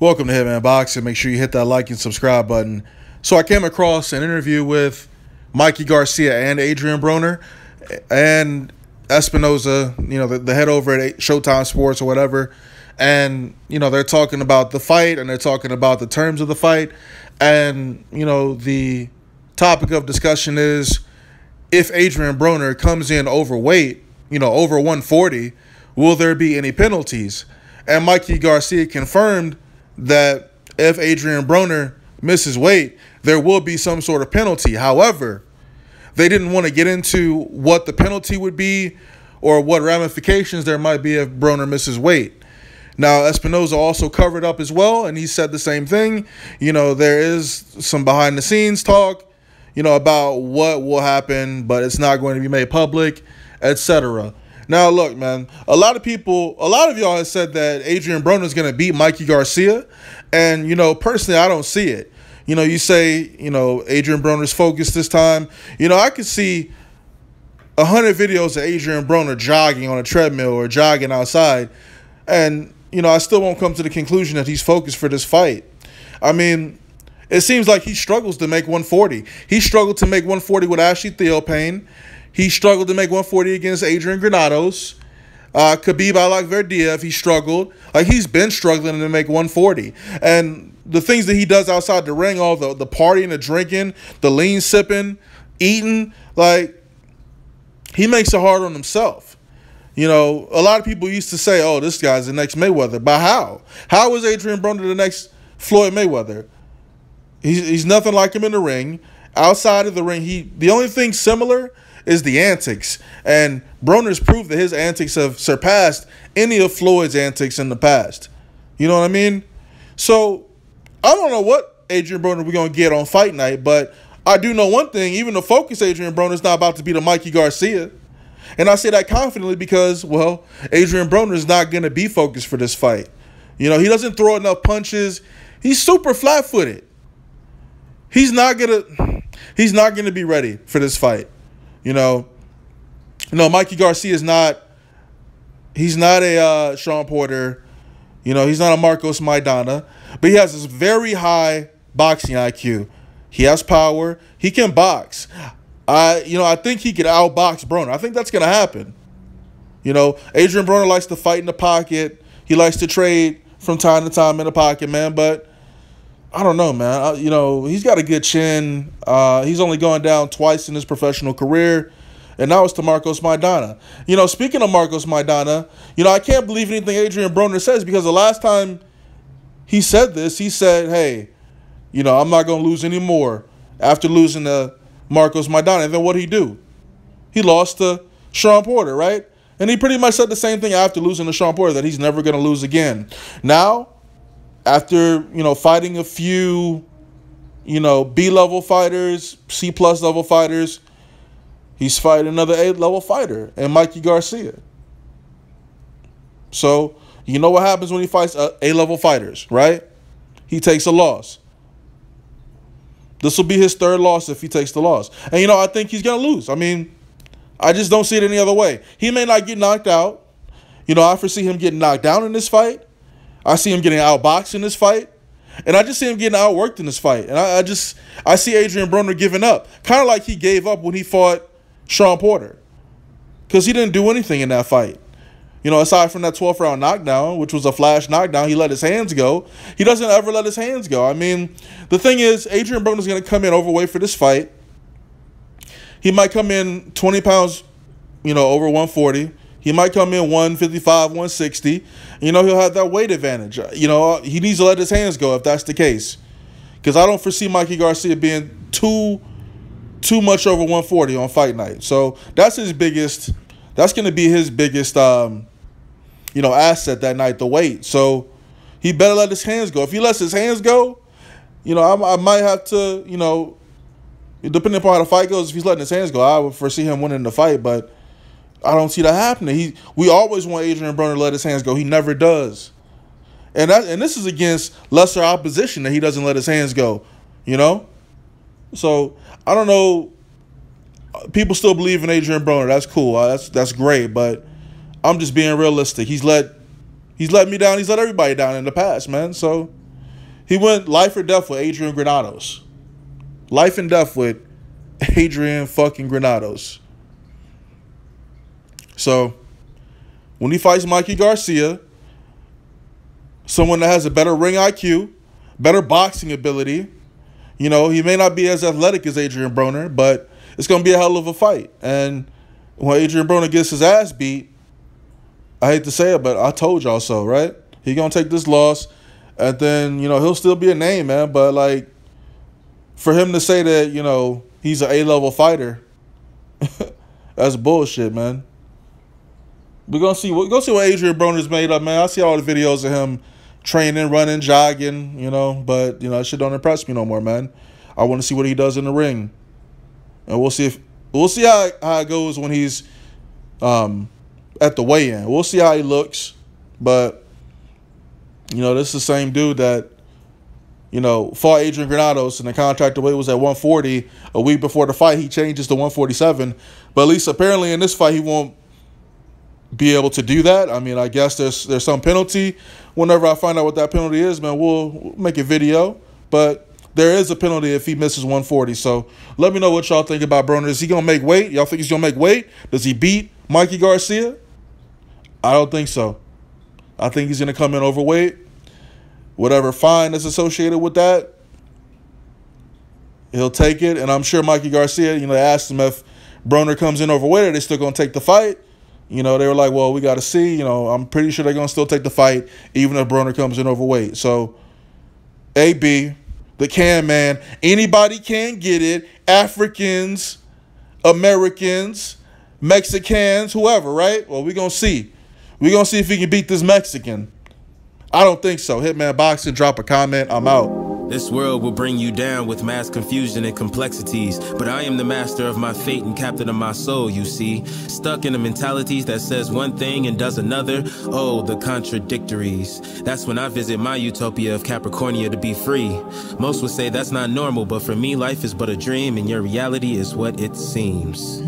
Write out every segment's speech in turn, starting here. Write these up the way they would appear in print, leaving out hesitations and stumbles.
Welcome to Hitman Boxing. Make sure you hit that like and subscribe button. So I came across an interview with Mikey Garcia and Adrien Broner and Espinoza, the head over at Showtime Sports or whatever. And, they're talking about the fight and they're talking about the terms of the fight. And, the topic of discussion is if Adrien Broner comes in overweight, over 140, will there be any penalties? And Mikey Garcia confirmed that if Adrien Broner misses weight, there will be some sort of penalty. However, they didn't want to get into what the penalty would be or what ramifications there might be if Broner misses weight. Now, Espinoza also covered up as well, and he said the same thing. There is some behind-the-scenes talk, about what will happen, but it's not going to be made public, etc. Now, look, man, a lot of y'all have said that Adrien Broner is going to beat Mikey Garcia. And, personally, I don't see it. You say, Adrien Broner's focused this time. I could see 100 videos of Adrien Broner jogging on a treadmill or jogging outside. And, I still won't come to the conclusion that he's focused for this fight. I mean, it seems like he struggles to make 140. He struggled to make 140 with Ashley Theophane. He struggled to make 140 against Adrian Granados. Khabib Alakverdiev, he struggled. He's been struggling to make 140. And the things that he does outside the ring, all the partying, the drinking, the lean sipping, eating, he makes it hard on himself. A lot of people used to say, oh, this guy's the next Mayweather. But how? How is Adrien Broner the next Floyd Mayweather? He's nothing like him in the ring. Outside of the ring, the only thing similar is the antics. And Broner's proved that his antics have surpassed any of Floyd's antics in the past. You know what I mean? So, I don't know what Adrien Broner we're going to get on fight night, but I do know one thing. Even the focus Adrien Broner is not about to be the Mikey Garcia. And I say that confidently because, well, Adrien Broner is not going to be focused for this fight. He doesn't throw enough punches. He's super flat-footed. He's not gonna be ready for this fight. Mikey Garcia is not. He's not a Sean Porter. He's not a Marcos Maidana, but he has this very high boxing IQ. He has power. He can box. I think he could outbox Broner. I think that's gonna happen. Adrien Broner likes to fight in the pocket. He likes to trade from time to time in the pocket, man. But I don't know, man. He's got a good chin. He's only gone down twice in his professional career, and now it's to Marcos Maidana. Speaking of Marcos Maidana, I can't believe anything Adrien Broner says because the last time he said this, he said, hey, I'm not going to lose anymore after losing to Marcos Maidana. And then what did he do? He lost to Sean Porter, right? And he pretty much said the same thing after losing to Sean Porter, that he's never going to lose again. Now, after, fighting a few, B-level fighters, C-plus level fighters, he's fighting another A-level fighter, and Mikey Garcia. So, you know what happens when he fights A-level fighters, right? He takes a loss. This will be his third loss if he takes the loss. And, I think he's going to lose. I mean, I just don't see it any other way. He may not get knocked out. I foresee him getting knocked down in this fight. I see him getting outboxed in this fight. And I just see him getting outworked in this fight. And I see Adrien Broner giving up. Kind of like he gave up when he fought Sean Porter. Because he didn't do anything in that fight. Aside from that 12th round knockdown, which was a flash knockdown, he let his hands go. He doesn't ever let his hands go. I mean, the thing is, Adrien Broner is going to come in overweight for this fight. He might come in 20 pounds, over 140. He might come in 155, 160. He'll have that weight advantage. He needs to let his hands go if that's the case. Because I don't foresee Mikey Garcia being too much over 140 on fight night. So that's going to be his biggest, asset that night, the weight. So he better let his hands go. If he lets his hands go, I might have to, depending upon how the fight goes, if he's letting his hands go, I would foresee him winning the fight. But I don't see that happening. We always want Adrien Broner to let his hands go. He never does. And this is against lesser opposition that he doesn't let his hands go, So, I don't know. People still believe in Adrien Broner. That's cool. That's great. But I'm just being realistic. He's let me down. He's let everybody down in the past, man. So He went life or death with Adrien Granados. Life and death with Adrien fucking Granados. So, when he fights Mikey Garcia, someone that has a better ring IQ, better boxing ability, you know, he may not be as athletic as Adrien Broner, but it's going to be a hell of a fight. And when Adrien Broner gets his ass beat, I hate to say it, but I told y'all so, right? He going to take this loss, and then, you know, he'll still be a name, man. But, like, for him to say that, you know, he's an A-level fighter, that's bullshit, man. We're gonna see what Adrien Broner's made up, man. I see all the videos of him training, running, jogging, you know, but you know, that shit don't impress me no more, man. I want to see what he does in the ring. And we'll see how it goes when he's at the weigh-in. We'll see how he looks. But you know, this is the same dude that, you know, fought Adrien Granados, and the contract weight was at 140. A week before the fight, he changes to 147. But at least apparently in this fight, he won't be able to do that. I mean, I guess there's some penalty. Whenever I find out what that penalty is, man, we'll make a video. But there is a penalty if he misses 140. So let me know what y'all think about Broner. Is he going to make weight? Y'all think he's going to make weight? Does he beat Mikey Garcia? I don't think so. I think he's going to come in overweight. Whatever fine is associated with that, he'll take it. And I'm sure Mikey Garcia, you know, they asked him if Broner comes in overweight, are they still going to take the fight? You know, they were like, well, we got to see. You know, I'm pretty sure they're going to still take the fight, even if Broner comes in overweight. So, AB, the can man, anybody can get it. Africans, Americans, Mexicans, whoever, right? Well, we're going to see. We're going to see if he can beat this Mexican. I don't think so. Hitman Boxing, drop a comment. I'm out. This world will bring you down with mass confusion and complexities, but I am the master of my fate and captain of my soul, you see. Stuck in the mentalities that says one thing and does another. Oh, the contradictories. That's when I visit my utopia of Capricornia to be free. Most would say that's not normal, but for me, life is but a dream, and your reality is what it seems.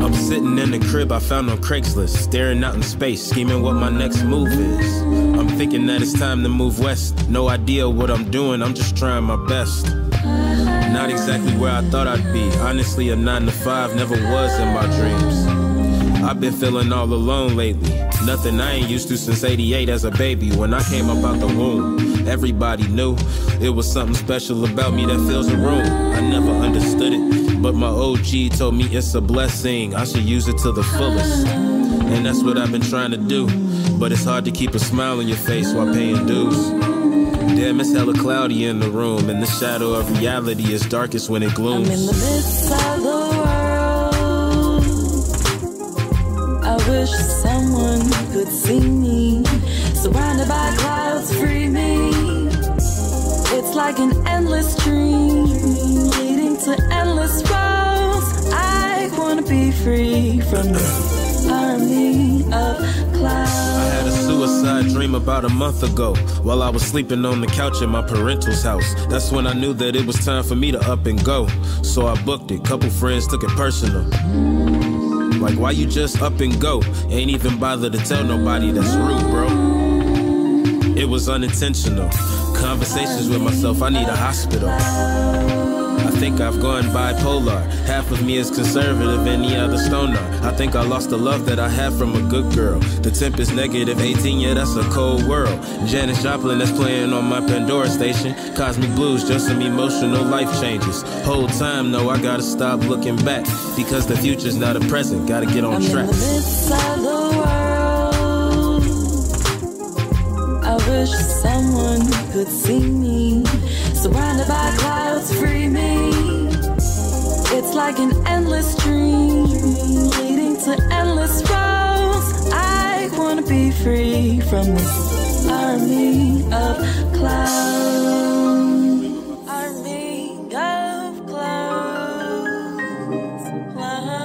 I'm sitting in the crib I found on Craigslist, staring out in space, scheming what my next move is. I'm thinking that it's time to move west. No idea what I'm doing, I'm just trying my best. Not exactly where I thought I'd be. Honestly, a 9 to 5 never was in my dreams. I've been feeling all alone lately. Nothing I ain't used to since '88 as a baby. When I came up out the womb, everybody knew it was something special about me that fills a room. I never understood it, but my OG told me it's a blessing. I should use it to the fullest. And that's what I've been trying to do. But it's hard to keep a smile on your face while paying dues. Damn, it's hella cloudy in the room, and the shadow of reality is darkest when it glooms. I'm in the midst of the world. I wish someone could see me. Surrounded by clouds, free me. It's like an endless dream, leading to endless roads. I wanna be free from this army of clouds. I had a suicide dream about a month ago, while I was sleeping on the couch at my parental's house. That's when I knew that it was time for me to up and go. So I booked it, couple friends took it personal. Like, why you just up and go? Ain't even bother to tell nobody, that's rude, bro. It was unintentional. Conversations with myself, I need a hospital. I think I've gone bipolar. Half of me is conservative and the other stoner. I think I lost the love that I had from a good girl. The temp is negative 18, yeah, that's a cold world. Janis Joplin that's playing on my Pandora station. Cosmic Blues, just some emotional life changes. Whole time, no, I gotta stop looking back, because the future's not a present, gotta get on track. I'm in the midst of the world. I wish someone could see me. Surrounded by clouds, free me. It's like an endless dream, leading to endless roads. I wanna be free from this army of clouds. Army of clouds. Clouds.